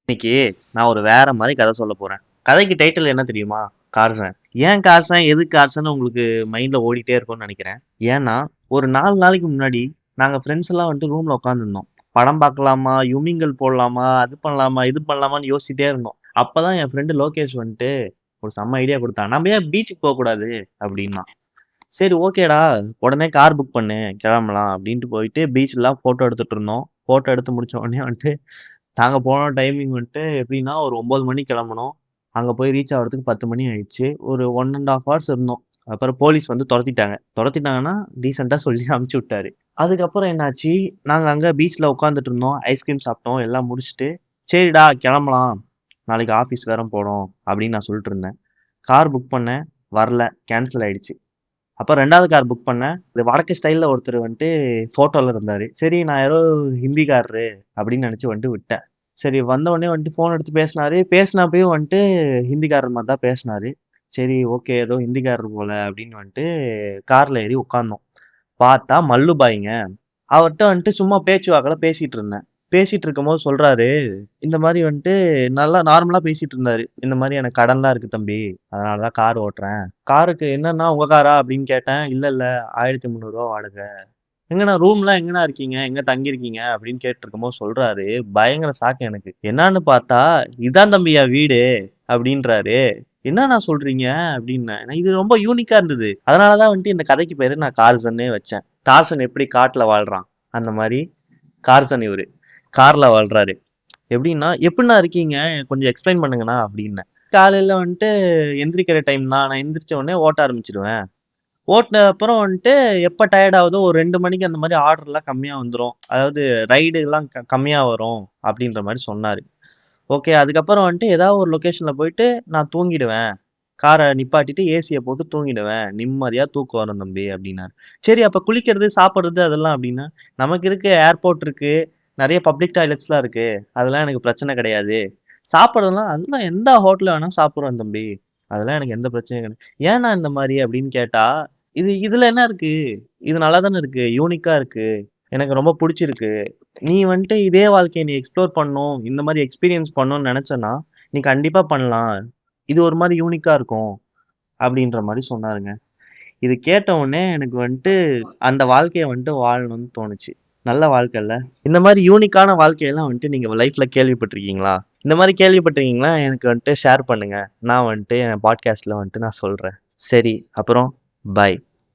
இன்னைக்கு நான் ஒரு வேற மாரி கதை சொல்லப் போறேன். கதைக்கு டைட்டில் என்ன தெரியுமா? கார்சன். ஏன் கார்சன்? எதுக்கு கார்சன்னு உங்களுக்கு மைண்ட்ல ஓடிட்டே இருக்கும்னு நெனைக்கிறேன். ஏன்னா, ஒரு 4 நாளைக்கு முன்னாடி நாங்க ஃப்ரெண்ட்ஸ் எல்லாம் வந்துட்டு ரூம்ல உட்கார்ந்திருந்தோம். படம் பார்க்கலாமா? யுமிங்கல் போடலாமா? அது பண்ணலாமா? இது பண்ணலாமான்னு யோசிச்சுட்டே இருந்தோம். அப்பதான் என் ஃப்ரெண்ட் லோகேஷ் வந்துட்டு ஒரு செம்ம ஐடியா குடுத்தான். "நம்ம ஏன் பீச்சுக்கு போக்கூடாது?" அப்படின்னான். சரி ஓகேடா, உடனே கார் புக் பண்ணு, கிளம்பலாம் அப்படின்ட்டு போயிட்டு பீச்லாம் ஃபோட்டோ எடுத்துட்டு இருந்தோம். ஃபோட்டோ எடுத்து முடிச்ச உடனே வந்துட்டு நாங்க போன டைமிங் வந்துட்டு எப்படின்னா, ஒரு 9 மணிக்கு கெளம்புனோம். அங்க போய் ரீச் ஆகுறதுக்கு 10 மணி ஆயிடுச்சு. ஒரு 1 1/2 ஹவர்ஸ் இருந்தோம். அப்புறம் போலீஸ் வந்து தொரத்திட்டாங்க. தொரத்திட்டாங்கன்னா, டீசென்ட்டா சொல்லி அனுப்பிச்சு விட்டாரு. அதுக்கப்புறம் என்னாச்சு, நாங்க அங்க பீச்ல உட்காந்துட்டு இருந்தோம். ஐஸ்கிரீம் சாப்பிட்டோம். எல்லாம் முடிச்சுட்டு, "சரிடா கிளம்பலாம். நாளைக்கு ஆஃபீஸ் வேற போணும்." அப்படின்னு நான் சொல்லிட்டு இருந்தேன். கார் புக் பண்ணேன். வரல. கேன்சல் ஆயிடுச்சு. அப்ப 2வது கார் புக் பண்ணேன். இது வடக்கு ஸ்டைல்ல ஒருத்தர் வந்துட்டு ஃபோட்டோல இருந்தாரு. சரி நான் யாரோ ஹிந்திக்காரரு அப்படின்னு நெனச்சு வந்துட்டு விட்டேன். சரி வந்த உடனே வந்துட்டு ஃபோன் எடுத்து பேசினாரு. பேசினப்பயும் வந்துட்டு ஹிந்திக்காரர் மாரி தான் பேசினாரு. சரி ஓகே. ஏதோ ஹிந்திக்காரர் போல அப்படின்னு வந்துட்டு கார்ல ஏறி உட்கார்ந்தோம். பார்த்தா மல்லு பாய்ங்க. அவர்ட்ட வந்துட்டு சும்மா பேச்சு வாக்குல பேசிட்டு இருந்தேன். பேசிட்டு இருக்கும்போது சொல்றாரு, இந்த மாரி வந்துட்டு நல்லா நார்மலா பேசிட்டு இருந்தாரு. இந்த மாரி எனக்கு கடன்லாம் இருக்கு தம்பி. அதனால தான் கார் ஓட்டுறேன். காருக்கு என்னண்ணா உங்க காரா? அப்படின்னு கேட்டேன். இல்ல, இல்ல ரூ. 1300 வாடகை. எங்கண்ணா ரூம்லாம் எங்கண்ணா இருக்கீங்க? எங்க தங்கியிருக்கீங்க? அப்படின்னு கேட்டுருக்கும்போது சொல்றாரு. பயங்கர ஷாக்கு எனக்கு. என்னான்னு பார்த்தா, இதான் தம்பி என் வீடு அப்படின்றாரு. என்னண்ணா சொல்றீங்க? அப்படின்னேன். இது ரொம்ப யூனிக்கா இருந்தது. அதனால தான் வந்துட்டு இந்த கதைக்கு பேரு நான் டார்சன்னே வச்சேன். டார்சன் எப்படி காட்டுல வாழ்றான்? அந்த மாரி கார்சன் இவரு. கார்ல வாழ்றாரு. எப்படின்னா, "எப்புட்ண்ணா இருக்கீங்க? கொஞ்சம் எக்ஸ்ப்ளைன் பண்ணுங்கண்ணா" அப்படின்னேன். காலையில வந்துட்டு எந்திரிக்கிற டைம் தான். நான் எந்திரிச்ச உடனே ஓட்ட ஆரம்பிச்சுருவேன். ஓட்டுன அப்புறம் வந்துட்டு எப்ப டயர்ட் ஆகுதோ ஒரு 2 மணிக்கு அந்த மாரி ஆர்டர்லாம் கம்மியா வந்துரும். அதாவது ரைடுலாம் கம்மியா வரும் அப்படின்ற மாரி சொன்னாரு. ஓகே. அதுக்கப்புறம் வந்துட்டு ஏதாவது ஒரு லொகேஷன்ல போயிட்டு நான் தூங்கிடுவேன். கார நிப்பாட்டிட்டு ஏசிய போட்டு தூங்கிடுவேன். நிம்மதியா தூக்கம் வரும் தம்பி அப்டின்னாரு. சரி அப்ப குளிக்கிறது, சாப்பிடுறது அதெல்லாம் அப்டின்னா, நமக்கு இருக்கு ஏர்போர்ட் இருக்கு. நெறைய பப்ளிக் டாய்லெட்ஸ்லாம் இருக்கு. அதெல்லாம் எனக்கு பிரச்சனை கிடையாது. சாப்பிடுறதெல்லாம் அதெல்லாம் எந்த ஹோட்டல்ல வேணா சாப்பிடுவேன் தம்பி. அதெல்லாம் எனக்கு எந்த பிரச்சனையும் கிடையாது. ஏன்னா இந்த மாரி அப்டின்னு கேட்டா, இதுல என்ன இருக்கு? இது நல்லா தானே இருக்கு. யூனிக்கா இருக்கு. எனக்கு ரொம்ப புடிச்சிருக்கு. நீ வந்துட்டு இதே வாழ்க்கைய நீ எக்ஸ்ப்ளோர் பண்ணணும். இந்த மாரி எக்ஸ்பீரியன்ஸ் பண்ணணும்னு நெனச்சன்னா, நீ கண்டிப்பா பண்ணலாம். இது ஒரு மாரி யூனிக்கா இருக்கும். அப்டின்ற மாரி சொன்னாருங்க. இது கேட்ட உடனே எனக்கு வந்துட்டு அந்த வாழ்க்கைய வந்துட்டு வாழணும்னு தோணுச்சு. நல்ல வாழ்க்கைல்ல. இந்த மாரி யூனிக்கான வாழ்க்கையெல்லாம் வந்துட்டு நீங்க லைஃப்ல கேள்விப்பட்டுருக்கீங்களா? இந்த மாரி கேள்விப்பட்டுருக்கீங்களா? எனக்கு வந்துட்டு ஷேர் பண்ணுங்க. நான் வந்துட்டு என் பாட்காஸ்ட்ல வந்துட்டு நான் சொல்றேன். சரி, அப்புறம் பாய்.